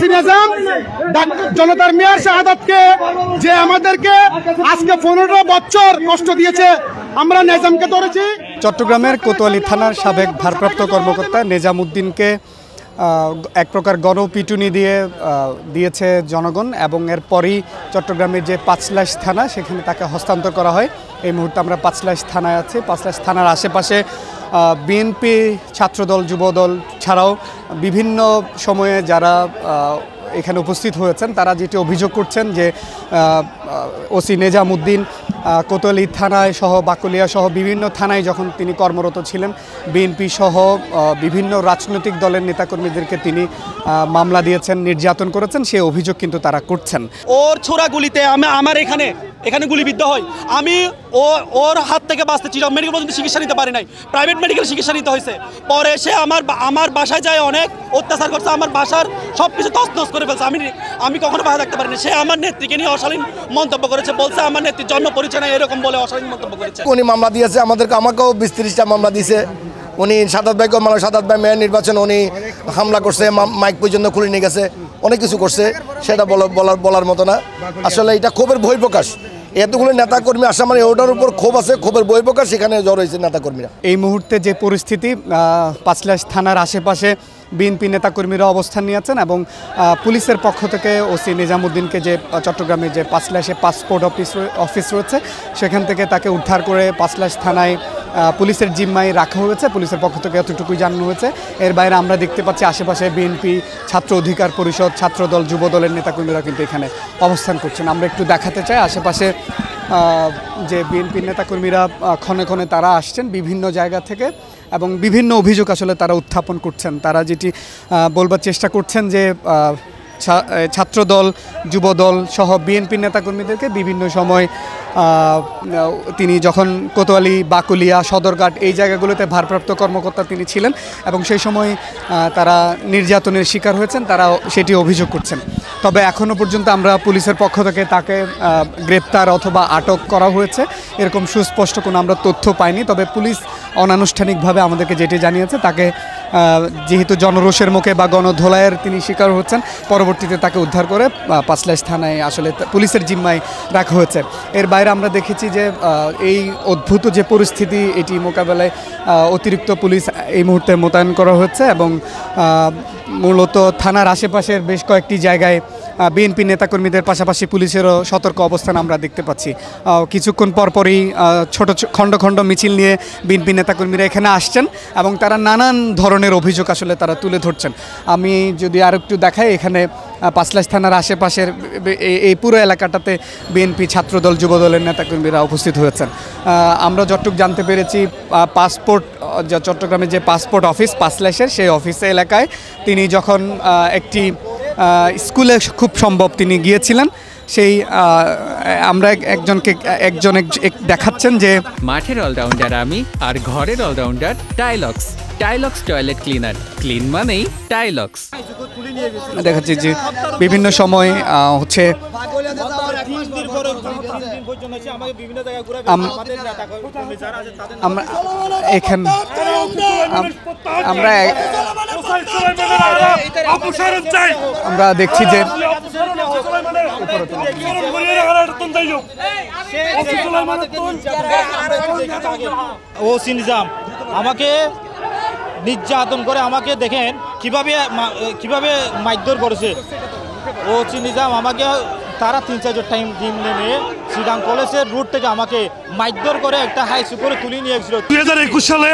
OC Nizam জনতার mayor শাহাদাতকে যে আমাদেরকে আজকে 15 বছর কষ্ট দিয়েছে, আমরা নিজামকে ধরেছি। চট্টগ্রামের কোতোয়ালি থানার সাবেক ভারপ্রাপ্ত কর্মকর্তা নিজামউদ্দিনকে এক প্রকার গণপিটুনি দিয়েছে জনগণ, এবং এরপরই চট্টগ্রামের যে পাঁচলাইশ থানা সেখানে তাকে হস্তান্তর করা হয়। এই মুহূর্তে আমরা পাঁচলাইশ থানায় আছি। পাঁচলাইশ থানার আশেপাশে বিএনপি, ছাত্রদল, যুবদল ছাড়াও বিভিন্ন সময়ে যারা এখানে উপস্থিত হয়েছেন তারা যেটি অভিযোগ করছেন যে ওসি নিজামউদ্দিন কোতোয়ালি থানায় সহ বাকলিয়া সহ বিভিন্ন থানায় যখন তিনি কর্মরত ছিলেন, বিএনপি সহ বিভিন্ন রাজনৈতিক দলের নেতাকর্মীদেরকে তিনি মামলা দিয়েছেন, নির্যাতন করেছেন, সেই অভিযোগ কিন্তু তারা করছেন। ওর ছোড়া গুলিতে আমার এখানে গুলিবিদ্ধ হয়। আমি ওর হাত থেকে বাঁচতে চিরম মেডিকেল পর্যন্ত চিকিৎসা নিতে পারি নাই, প্রাইভেট মেডিকেল চিকিৎসা নিতে হয়েছে। পরে সে আমার বাসায় যায় অনেক অত্যাচার করছে, আমার বাসার সব কিছু তছনছ করে ফেলছে। আমি কখনো বাসা থাকতে পারিনি। সে আমার নেত্রীকে নিয়ে অশালীন মন্তব্য করেছে, বলছে আমার নেত্রীর জন্ম পরিচয় নাই, এরকম বলে অশালীন মন্তব্য করেছে। উনি মামলা দিয়েছে আমাকেও 20-30টা মামলা দিয়েছে। উনি সাদাত ভাইকেও মামলা, সাদাত ভাই মেয়র নির্বাচন উনি হামলা করছে, মাইক পর্যন্ত খুলে নিয়ে গেছে, অনেক কিছু করছে, সেটা বলার মতো না। আসলে এটা ক্ষোভের বহিঃপ্রকাশ। এতগুলো নেতাকর্মী আসা মানে ওটার উপর ক্ষোভ আছে, ক্ষোভের বহিঃপ্রকাশ, সেখানে জড়ো হয়েছে নেতাকর্মীরা। এই মুহূর্তে যে পরিস্থিতি, পাঁচলাইশ থানার আশেপাশে বিএনপি নেতাকর্মীরা অবস্থান নিয়েছেন, এবং পুলিশের পক্ষ থেকে ওসি নিজামউদ্দিনকে যে চট্টগ্রামে যে পাঁচলাইশে পাসপোর্ট অফিস রয়েছে সেখান থেকে তাকে উদ্ধার করে পাঁচলাইশ থানায় পুলিশের জিম্মায় রাখা হয়েছে। পুলিশের পক্ষ থেকে এতটুকুই জানানো হয়েছে। এর বাইরে আমরা দেখতে পাচ্ছি আশেপাশে বিএনপি, ছাত্র অধিকার পরিষদ, ছাত্রদল, যুবদলের নেতাকর্মীরা কিন্তু এখানে অবস্থান করছেন। আমরা একটু দেখাতে চাই আশেপাশে যে বিএনপির নেতাকর্মীরা ক্ষণে ক্ষণে তারা আসছেন বিভিন্ন জায়গা থেকে, এবং বিভিন্ন অভিযোগ আসলে তারা উত্থাপন করছেন। তারা যেটি বলবার চেষ্টা করছেন যে ছাত্রদল, যুবদল সহ বিএনপির নেতাকর্মীদেরকে বিভিন্ন সময় তিনি যখন কোতোয়ালি, বাকলিয়া, সদরঘাট এই জায়গাগুলোতে ভারপ্রাপ্ত কর্মকর্তা তিনি ছিলেন, এবং সেই সময় তারা নির্যাতনের শিকার হয়েছেন, তারা সেটি অভিযোগ করছেন। তবে এখনও পর্যন্ত আমরা পুলিশের পক্ষ থেকে তাকে গ্রেপ্তার অথবা আটক করা হয়েছে এরকম সুস্পষ্ট কোনো আমরা তথ্য পাইনি। তবে পুলিশ অনানুষ্ঠানিকভাবে আমাদেরকে যেটি জানিয়েছে, তাকে যেহেতু জনরোষের মুখে বা গণধোলাইয়ের তিনি শিকার হচ্ছেন, পরবর্তীতে তাকে উদ্ধার করে পাঁচলাইশ থানায় আসলে পুলিশের জিম্মায় রাখা হয়েছে। এর বাইরে আমরা দেখেছি যে এই অদ্ভুত যে পরিস্থিতি, এটি মোকাবেলায় অতিরিক্ত পুলিশ এই মুহূর্তে মোতায়েন করা হচ্ছে, এবং মূলত থানার আশেপাশের বেশ কয়েকটি জায়গায় বিএনপি নেতাকর্মীদের পাশাপাশি পুলিশেরও সতর্ক অবস্থান আমরা দেখতে পাচ্ছি। কিছুক্ষণ পরপরই ছোট খণ্ড খণ্ড মিছিল নিয়ে বিএনপি নেতাকর্মীরা এখানে আসছেন, এবং তারা নানান ধরনের অভিযোগ আসলে তারা তুলে ধরছেন। আমি যদি আর একটু দেখাই, এখানে পাঁচলাইশ থানার আশেপাশের এই পুরো এলাকাটাতে বিএনপি, ছাত্রদল, যুবদলের নেতাকর্মীরা উপস্থিত হয়েছেন। আমরা যতটুকু জানতে পেরেছি, চট্টগ্রামের যে পাসপোর্ট অফিস পাঁচলাইশের, সেই অফিসে এলাকায় তিনি যখন একটি স্কুলে খুব সম্ভব তিনি গিয়েছিলেন, সেই আমরা একজন দেখাচ্ছেন যে মাঠের অলরাউন্ডার আমি, আর ঘরের অলরাউন্ডার টাইলক্স। টাইলক্স টয়লেট ক্লিনার, ক্লিন মানেই টাইলক্স। দেখাচ্ছি যে বিভিন্ন সময় হচ্ছে আমরা দেখছি যে ওসি নিজাম আমাকে নির্যাতন করে, আমাকে দেখেন কিভাবে মারধর করেছে। ওসি নিজাম আমাকে তারা 3-4 টাইম নিয়ে শ্রীরাম কলেজের রুট থেকে আমাকে মারধর করে একটা হাই সুপারে তুলে নিয়ে গেছিল। 2021 সালে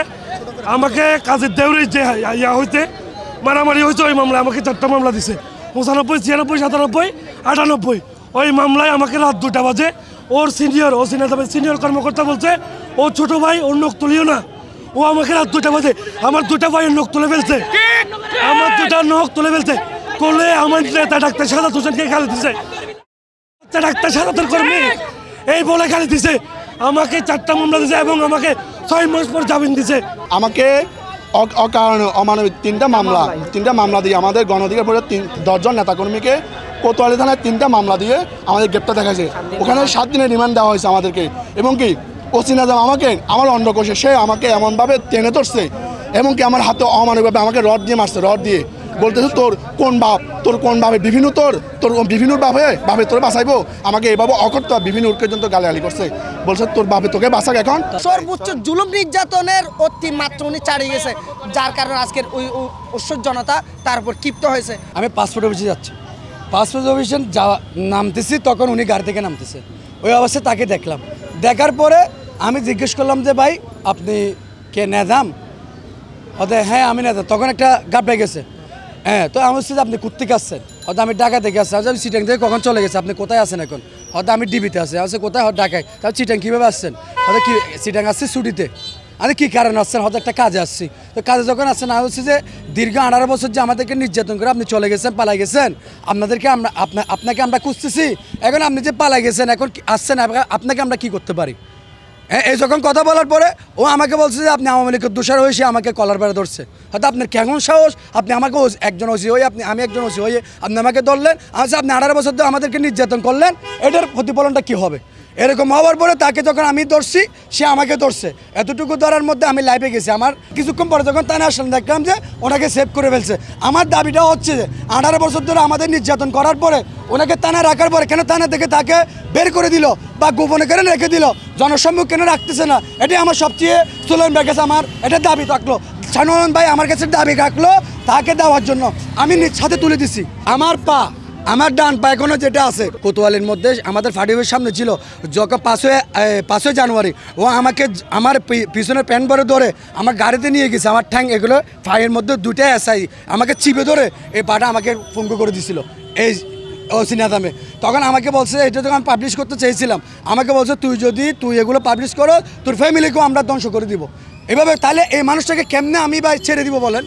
আমাকে কাজের দেউরে যে হইতে মারামারি হয়েছে, ওই মামলায় আমাকে 4টা মামলা দিছে, 95, 96, 97, 98। ওই মামলায় আমাকে রাত 2টা বাজে ওর সিনিয়র কর্মকর্তা বলছে ও ছোট ভাই, ওর নখ তুলিও না। ও আমাকে রাত 2টা বাজে আমার 2টা ভাইয়ের নখ তুলে ফেলছে, আমার 2টা নখ তুলে ফেলছে। করলে আমার নেতা ডাক্তার সাদাত হোসেনকে গালি দিছে, ডাক্তার সাদাতের কর্মী এই বলে গালি দিছে। আমাকে 4টা মামলা দিছে, এবং আমাকে 6 মাস পর জামিন দিছে। আমাকে অকারণে অমানবিক 3টা মামলা দিয়ে আমাদের গণঅধিকার পরিষদ 10 জন নেতাকর্মীকে কোতোয়ালি থানায় 3টা মামলা দিয়ে আমাদের গ্রেপ্তার দেখাচ্ছে। ওখানে 7 দিনের রিমান্ড দেওয়া হয়েছে আমাদেরকে, এবং কি ওসি নিজাম আমার অন্ডকোষে সে আমাকে এমনভাবে টেনে ধরছে, এবং কি আমার হাতে অমানবিকভাবে আমাকে রড দিয়ে মারছে, রড দিয়ে বলতেছে তোর কোন বাপে বিভিন্ন তোর বিভিন্ন বাপে তোর বাঁচাইবো, আমাকে এভাবে অকর্ত বিভিন্ন পর্যন্ত গালাগালি করছে, বলছে তোর বাপে তোকে বাঁচাক। এখন সর্বোচ্চ জুলুম নির্যাতনের অতিমাত্রা উনি চালিয়ে গেছে, যার কারণে আজকের ওই উৎসব জনতা তার উপর ক্ষিপ্ত হয়েছে। আমি পাসপোর্ট অফিসে যাচ্ছি, পাসপোর্ট অফিসে যাওয়া নামতেছি, তখন উনি গাড়ি থেকে নামতেছে। ওই অবস্থায় তাকে দেখলাম, দেখার পরে আমি জিজ্ঞেস করলাম যে ভাই আপনি কে নেজাম? হ্যাঁ আমি নেজাম। তখন একটা গাবড়ে গেছে, হ্যাঁ। তো আমি বলছি যে আপনি কোত্থেকে আসছেন? আমি ঢাকা থেকে আসছি। আমি চিটাং থেকে কখন চলে গেছে, আপনি কোথায় আছেন এখন? আমি ডিবিতে আছি। আমি কোথায়? ঢাকায়। তাহলে চিটাং কীভাবে আসছেন? কি চিটাং আসছি ছুটিতে। আমি কী কারণে আসছেন? একটা কাজে আসছি। তো কাজে যখন আসছেন, আমি বলছি যে দীর্ঘ 18 বছর যে আমাদেরকে নির্যাতন করে আপনি চলে গেছেন, পালাই গেছেন, আপনাকে আমরা খুঁজতেছি, এখন আপনি যে পালাই গেছেন, এখন আসছেন, আপনাকে আমরা কি করতে পারি? এই যখন কথা বলার পরে ও আমাকে বলছে যে আপনি আওয়ামী লীগের দোষর হয়েছে, আমাকে কলার বেড়ে ধরছে। হয়তো আপনার কেমন সাহস, আপনি আমাকে একজন ওসি হয়ে আমি একজন ওসি হয়ে আপনি আমাকে ধরলেন, আপনি 18 বছর ধরে আমাদেরকে নির্যাতন করলেন, এটার প্রতিফলনটা কী হবে? এরকম হওয়ার পরে তাকে যখন আমি ধরছি, সে আমাকে ধরছে। এতটুকু ধরার মধ্যে আমি লাইভে গেছি। আমার কিছুক্ষণ পরে যখন থানায় আসলাম, দেখলাম যে ওনাকে সেভ করে ফেলছে। আমার দাবিটা হচ্ছে যে 18 বছর ধরে আমাদের নির্যাতন করার পরে ওনাকে থানায় রাখার পরে কেন থানা থেকে তাকে বের করে দিল বা গোপনে কেন রেখে দিল, জনসম্মুখ কেন রাখতেছে না? এটাই আমার সবচেয়ে সুলন ভাই কাছে আমার এটা দাবি থাকলো। শানুন ভাই আমার কাছে দাবি রাখলো তাকে দেওয়ার জন্য, আমি নিজ হাতে তুলে দিছি। আমার ডান পা এখনো যেটা আছে কোতোয়ালির মধ্যে আমাদের ফাটিবের সামনে ছিল, যখন 5 জানুয়ারি ও আমাকে আমার পিছনের প্যান্ট ভরে ধরে আমার গাড়িতে নিয়ে গেছে। আমার ঠ্যাং এগুলো ফাইয়ের মধ্যে 2টা এসআই আমাকে চিপে ধরে এই পাটা আমাকে পঙ্গু করে দিছিল এই সিনাদামে। তখন আমাকে বলছে, এটা যখন আমি পাবলিশ করতে চেয়েছিলাম, আমাকে বলছে তুই এগুলো পাবলিশ করো, তোর ফ্যামিলিকেও আমরা ধ্বংস করে দিব। এভাবে তাহলে এই মানুষটাকে কেমনে আমি ছেড়ে দিব বলেন?